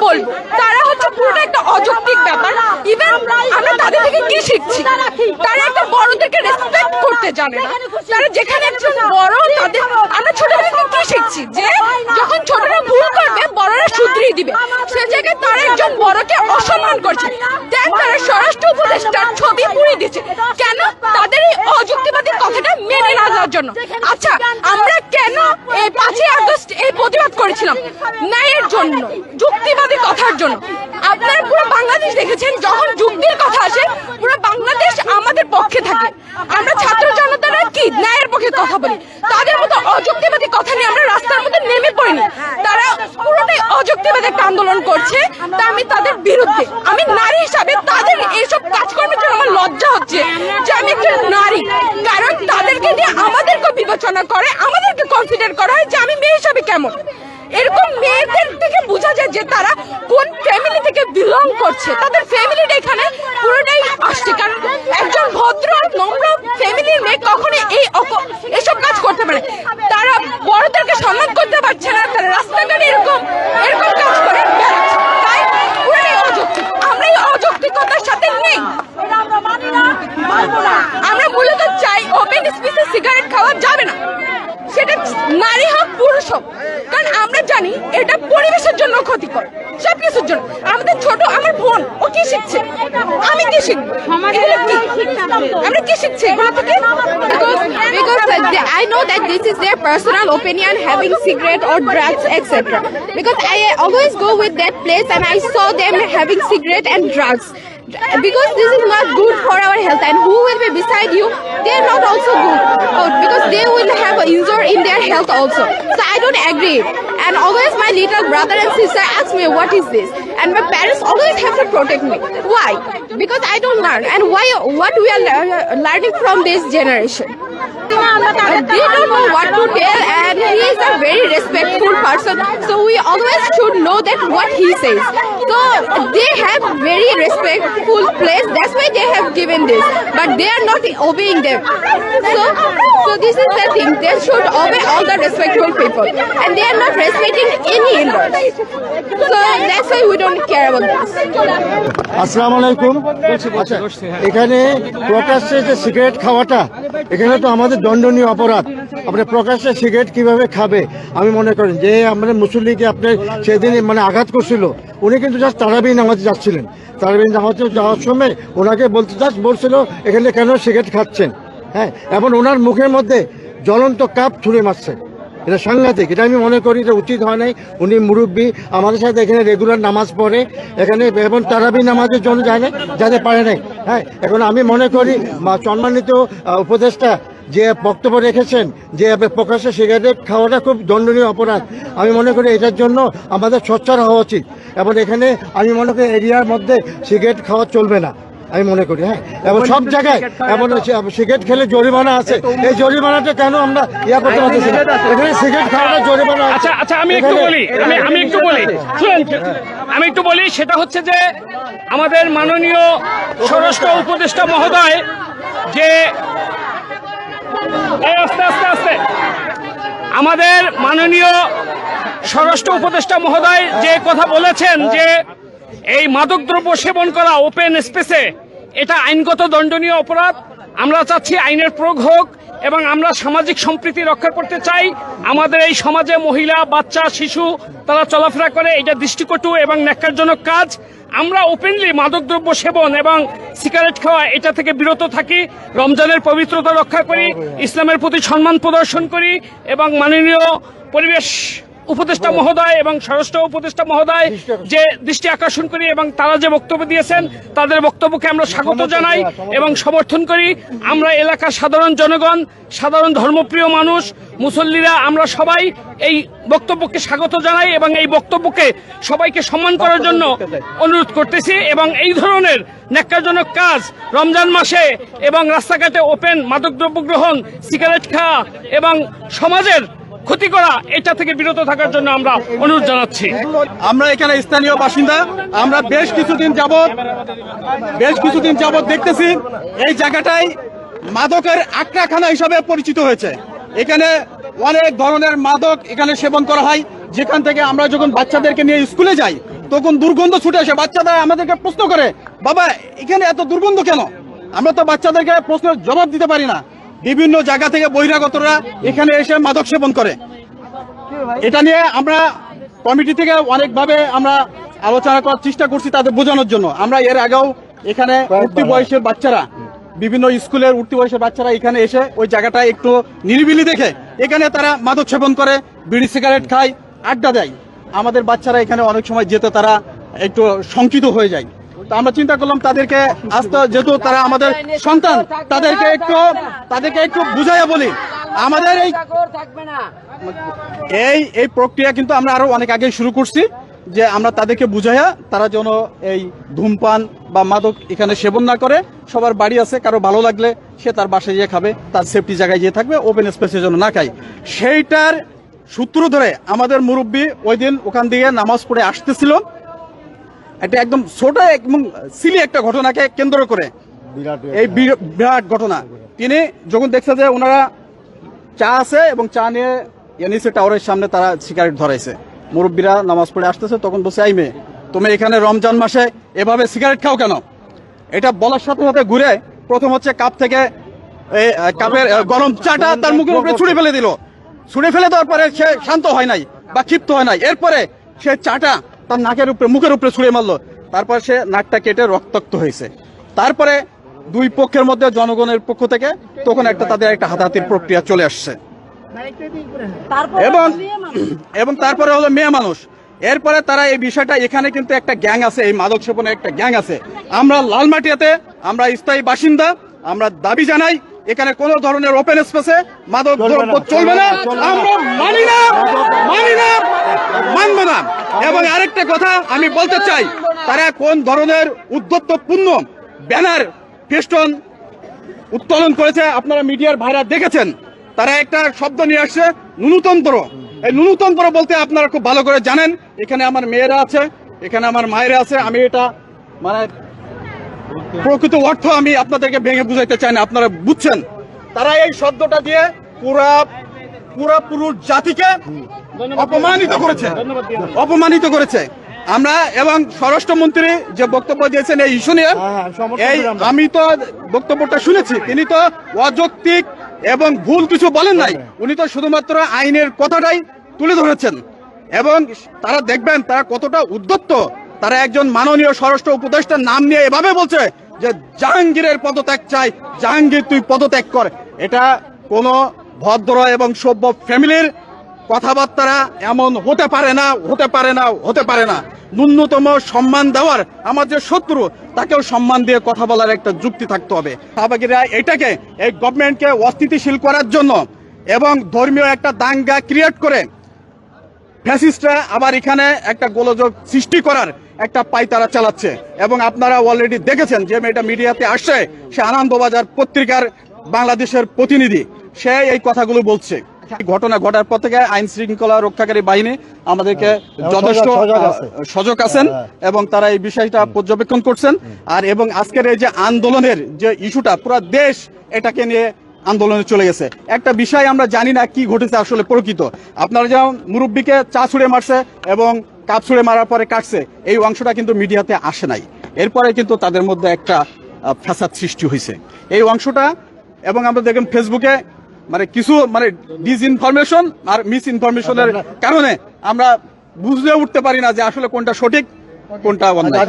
বলবো তারা হচ্ছে পুরোটা একটা অযৌক্তিক ব্যাপার। ইভেন আমরা তাদের থেকে কি শিখছি, তারা একটা বড়দেরকে রেসপেক্ট করতে জানে না। তারা যেখানে একজন বড়, তাদের আমরা ছোটদের থেকে কি শিখছি যে যখন ছোটরা ভুল করবে বড়রা শুধরিয়ে দিবে, সে জায়গায় তারা একজন বড়কে অসম্মান করছে। দেন তারা স্বরাষ্ট্র উপদেষ্টার ছবি পুড়িয়ে দিচ্ছে কেন? তাদের এই অযুক্তিবাদী কথাটা মেনে না যাওয়ার জন্য। আচ্ছা, আমরা কেন এই 5ই আগস্ট এই প্রতিবাদ করেছিলাম? ন্যায়ের জন্য, যুক্তিবাদী কথার জন্য। আপনারা পুরো বাংলাদেশ দেখেছেন, যখন যুক্তির কথা আসে পুরো বাংলাদেশ আমাদের পক্ষে থাকে। আমরা ছাত্র জনতারা কি ন্যায়ের পক্ষে কথা বলি, তাদের মতো অযুক্তিবাদী কথা নিয়ে আমরা রাস্তার মধ্যে নেমে পড়িনি। তারা পুরোটাই অযুক্তিবাদী একটা আন্দোলন করছে, তা আমি তাদের বিরুদ্ধে। আমি নারী হিসাবে তাদের এইসব কাজকর্মের জন্য আমার লজ্জা হচ্ছে যে আমি একজন নারী, কারণ তাদেরকে দিয়ে আমাদেরকে বিবেচনা করে, আমাদেরকে কনসিডার করা হয় যে আমি মেয়ে হিসাবে কেমন। এরকম মেয়েদের থেকে বোঝা যায় যে তারা কোন ফ্যামিলি থেকে বিলং করছে, তাদের ফ্যামিলিটা এখানে পুরোটাই আসছে। কারণ একজন ভদ্র নম্র ফ্যামিলির মেয়ে কখনো এইসব কাজ করতে পারে? তারা বড়দেরকে সম্মান করতে পারছে না, তারা রাস্তাঘাটে এরকম কাজ করে বেড়াচ্ছে। তাই পুরোটাই অযৌক্তিক। আমরা এই অযৌক্তিকতার সাথে নেই। আমরা মূলত চাই ওপেন স্পেসে সিগারেট খাওয়া যাবে না, সেটা নারী হোক পুরুষ হোক। কারণ আমরা জানি এটা পরিবেশের জন্য ক্ষতিকর, সবকিছুর জন্য। আমাদের ছোট আমার বোন, ও কি শিখছে, আমি কি শিখবো? আমরা কি শিখছি এগুলো থেকে? Because I know that this is their personal opinion, having cigarette or drugs, etc. Because I always go with that place and I saw them having cigarette and drugs. Because this is not good for our health, and who will be beside you, they are not also good, because they will have an injury in their health also. So I don't agree. And always my little brother and sister ask me what is this, and my parents always have to protect me. Why? Because I don't learn. And what we are learning from this generation, they don't know what to tell, and he is a very respectful person, so we always should know that what he says. So they have very respectful place, that's why they have given this, but they are not obeying them. So this is the thing, they should obey all the respectful people, and they are not respecting any elders. So that's why we don't care about this. আসসালামু আলাইকুম। আচ্ছা, এখানে প্রকাশ্যে যে cigarette খাওয়াটা, এখানে তো আমাদের দণ্ডনীয় অপরাধ। আপনি প্রকাশ্যে সিগারেট কিভাবে খাবে? আমি মনে করেন যে আমাদের মুসল্লিকে আপনি সেদিন আঘাত করছিল, উনি কিন্তু জাস্ট তারাবি নামাজে যাচ্ছিলেন। তারাবি নামাজে যাওয়ার সময় ওনাকে বলছিল এখানে কেন সিগারেট খাচ্ছেন, হ্যাঁ, এবং ওনার মুখের মধ্যে জ্বলন্ত কাপ ছুঁড়ে মারছে। এটা সাংঘাতিক। এটা আমি মনে করি এটা উচিত হয় নাই। উনি মুরব্বী, আমাদের সাথে এখানে রেগুলার নামাজ পড়ে এখানে, এবং তারাবি নামাজের জন্য যায় না, যাতে পারে নাই। হ্যাঁ, এখন আমি মনে করি সম্মানিত উপদেষ্টা যে বক্তব্য রেখেছেন যে প্রকাশ্যে সিগারেট খাওয়াটা খুব দণ্ডনীয় অপরাধ, আমি মনে করি এটার জন্য আমাদের সোচ্চার হওয়া উচিত। এবং এখানে আমি মনে করি এরিয়ার মধ্যে সিগারেট খাওয়া চলবে না, আমি মনে করি। হ্যাঁ, এবং সব জায়গায় এমন সিগারেট খেলে জরিমানা আছে। এই জরিমানাটা কেন আমরা করতে পারতেছি না? এখানে সিগারেট খাওয়াটা জরিমানা। আচ্ছা, আমি একটু বলি, সেটা হচ্ছে যে আমাদের মাননীয় স্বরাষ্ট্র উপদেষ্টা মহোদয় যে আস্তে আমাদের মাননীয় স্বরাষ্ট্র উপদেষ্টা মহোদয় যে কথা বলেছেন যে এই মাদকদ্রব্য সেবন করা ওপেন স্পেসে, এটা আইনগত দণ্ডনীয় অপরাধ। আমরা চাচ্ছি আইনের প্রয়োগ হোক, এবং আমরা সামাজিক সম্প্রীতি রক্ষা করতে চাই। আমাদের এই সমাজে মহিলা, বাচ্চা, শিশু তারা চলাফেরা করে, এটা দৃষ্টিকটু এবং ন্যাক্কারজনক কাজ। আমরা ওপেনলি মাদকদ্রব্য সেবন এবং সিগারেট খাওয়া এটা থেকে বিরত থাকি, রমজানের পবিত্রতা রক্ষা করি, ইসলামের প্রতি সম্মান প্রদর্শন করি, এবং মাননীয় পরিবেশ উপদেষ্টা মহোদয় এবং স্বরাষ্ট্র উপদেষ্টা মহোদয় যে দৃষ্টি আকর্ষণ করি এবং তারা যে বক্তব্য দিয়েছেন তাদের বক্তব্যকে আমরা স্বাগত জানাই এবং সমর্থন করি। আমরা এলাকার সাধারণ জনগণ, সাধারণ ধর্মপ্রিয় মানুষ, মুসল্লিরা, আমরা সবাই এই বক্তব্যকে স্বাগত জানাই এবং এই বক্তব্যকে সবাইকে সম্মান করার জন্য অনুরোধ করতেছি। এবং এই ধরনের ন্যাক্কারজনক কাজ রমজান মাসে এবং রাস্তাঘাটে ওপেন মাদকদ্রব্য গ্রহণ, সিগারেট খাওয়া এবং সমাজের ক্ষতি করা, এটা থেকে বিরত থাকার জন্য আমরা অনুরোধ জানাচ্ছি। আমরা এখানে স্থানীয় বাসিন্দা, আমরা বেশ কিছুদিন যাবত দেখতেছি এই জায়গাটাই মাদকের আখড়াখানা হিসাবে পরিচিত হয়েছে। এখানে অনেক ধরনের মাদক এখানে সেবন করা হয়, যেখান থেকে আমরা যখন বাচ্চাদেরকে নিয়ে স্কুলে যাই তখন দুর্গন্ধ ছুটে আসে। বাচ্চারা আমাদেরকে প্রশ্ন করে, বাবা এখানে এত দুর্গন্ধ কেন? আমরা তো বাচ্চাদেরকে প্রশ্নের জবাব দিতে পারি না। বিভিন্ন জায়গা থেকে বহিরাগতরা এখানে এসে মাদক সেবন করে। এটা নিয়ে আমরা কমিটি থেকে অনেকভাবে আমরা আলোচনা করার চেষ্টা করছি তাদের বোঝানোর জন্য। আমরা এর আগেও এখানে উঠতি বয়সের বাচ্চারা, বিভিন্ন স্কুলের উঠতি বয়সের বাচ্চারা এখানে এসে ওই জায়গাটা একটু নিরিবিলি দেখে এখানে তারা মাদক সেবন করে, বিড়ি সিগারেট খায়, আড্ডা দেয়। আমাদের বাচ্চারা এখানে অনেক সময় যেতে তারা একটু শঙ্কিত হয়ে যায়। তো আমরা চিন্তা করলাম তাদেরকে আস্তে, যেহেতু তারা আমাদের সন্তান, তাদেরকে একটু বুঝাইয়া বলি। আমাদের এই প্রক্রিয়া কিন্তু আমরা আরো অনেক আগে শুরু করছি, যে আমরা তাদেরকে বুঝাইয়া তারা যেন এই ধূমপান বা মাদক এখানে সেবন না করে। সবার বাড়ি আছে, কারো ভালো লাগলে সে তার বাসায় গিয়ে খাবে, তার সেফটি জায়গায় গিয়ে থাকবে, ওপেন স্পেসের জন্য না খায়। সেইটার সূত্র ধরে আমাদের মুরব্বী ওই দিন ওখান দিয়ে নামাজ পড়ে আসতেছিল। এটা একদম ছোট এবং সিলি একটা ঘটনাকে কেন্দ্র করে, এই বিরাট ঘটনা। তিনি যখন দেখছে যে ওনারা চা আছে এবং চা নিয়ে এনএসএ টাওয়ারের সামনে তারা সিগারেট ধরাইছে, মুরব্বীরা নামাজ পড়ে আসতেছে, তখন বলছে, এই মেয়ে তুমি এখানে রমজান মাসে এভাবে সিগারেট খাও কেন? এটা বলার সাথে সাথে ঘুরে প্রথম হচ্ছে কাপ থেকে কাপের গরম চাটা তার মুখের উপরে ছুঁড়ে ফেলে দিল। ছুঁড়ে ফেলে দেওয়ার পরে সে শান্ত হয় নাই বা ক্ষিপ্ত হয় নাই। এরপরে সে চাটা তার নাকের উপরে, মুখের উপরে ছুঁড়ে মারলো। তারপর সে নাকটা কেটে রক্তাক্ত হয়েছে। তারপরে দুই পক্ষের মধ্যে জনগণের পক্ষ থেকে তখন তাদের একটা হাতাহাতির প্রক্রিয়া চলে আসছে। এবং তারপরে হলো মেয়ে মানুষ। এরপরে তারা এই বিষয়টা, এখানে কিন্তু একটা গ্যাং আছে, এই মাদক সেবনের একটা গ্যাং আছে। আমরা লালমাটিয়াতে আমরা স্থায়ী বাসিন্দা, আমরা দাবি জানাই এখানে কোন ধরনের ওপেন স্পেসে মাদক দ্রব্য চলবে না। আমরা মানি না, মানব না। এবং আরেকটা কথা আমি বলতে চাই, তারা কোন ধরনের উদ্ধত্তপূর্ণ ব্যানার, ফেস্টন উত্তোলন করেছে আপনারা মিডিয়ার ভাইরা দেখেছেন। তারা একটা শব্দ নিয়ে আসছে, ন্যূনতন্ত্র। এই ন্যূনতন্ত্র বলতে আপনারা খুব ভালো করে জানেন। এখানে আমার মেয়েরা আছে, এখানে আমার মায়েরা আছে। আমি এটা মানে প্রকৃত অর্থ আমি আপনাদেরকে ভেঙে বুঝাইতে চাই না, আপনারা বুঝছেন। তারা এই শব্দটা দিয়ে পুরা পুরুষ জাতিকে অপমানিত করেছে। আমরা এবং স্বরাষ্ট্রমন্ত্রী যে বক্তব্য দিয়েছেন এই ইস্যু নিয়ে, আমি তো বক্তব্যটা শুনেছি, তিনি তো অযৌক্তিক এবং ভুল কিছু বলেন নাই। উনি তো শুধুমাত্র আইনের কথাটাই তুলে ধরেছেন। এবং তারা দেখবেন তারা কতটা উদ্যত্ত। তারা একজন মাননীয় স্বরাষ্ট্র উপদেষ্টার নাম নিয়ে এভাবে বলছে যে জাহাঙ্গীরের পদত্যাগ চাই, জাহাঙ্গীর তুই পদত্যাগ কর। এটা কোন ভদ্র এবং সভ্য ফ্যামিলির কথাবার্তা এমন হতে পারে না। ন্যূনতম সম্মান দেওয়ার, আমার যে শত্রু তাকেও সম্মান দিয়ে কথা বলার একটা যুক্তি থাকতে হবে। শাহবাগীরা এটাকে, এই গভর্নমেন্টকে অস্থিতিশীল করার জন্য এবং ধর্মীয় একটা দাঙ্গা ক্রিয়েট করে ফ্যাসিস্টরা আবার এখানে একটা গোলযোগ সৃষ্টি করার একটা পায়তারা চালাচ্ছে। এবং আপনারা অলরেডি দেখেছেন যে মেয়েটা মিডিয়াতে আসছে, সে আনন্দবাজার পত্রিকার বাংলাদেশের প্রতিনিধি, সে এই কথাগুলো বলছে। ঘটনা ঘটার পর থেকে আইন শৃঙ্খলা রক্ষাকারী বাহিনী আমাদেরকে যথেষ্ট সজাগ আছেন এবং তারা এই বিষয়টা পর্যবেক্ষণ করছেন। আর এবং আজকের এই যে আন্দোলনের যে ইস্যুটা, পুরো দেশ এটাকে নিয়ে আন্দোলনে চলে গেছে। একটা বিষয় আমরা জানি না কি ঘটেছে আসলে প্রকৃত। আপনারা যেমন মুরব্বীকে চা ছুঁড়ে মারছে এবং কাপ ছুঁড়ে মারার পরে কাটছে, এই অংশটা কিন্তু মিডিয়াতে আসে নাই। এরপরে কিন্তু তাদের মধ্যে একটা ফ্যাসাদ সৃষ্টি হয়েছে এই অংশটা। এবং আমরা দেখেন ফেসবুকে কিছু ডিসইনফরমেশন আর মিস ইনফরমেশনের কারণে আমরা বুঝতে উঠতে পারি না যে আসলে কোনটা সঠিক কোনটা অন্যায়।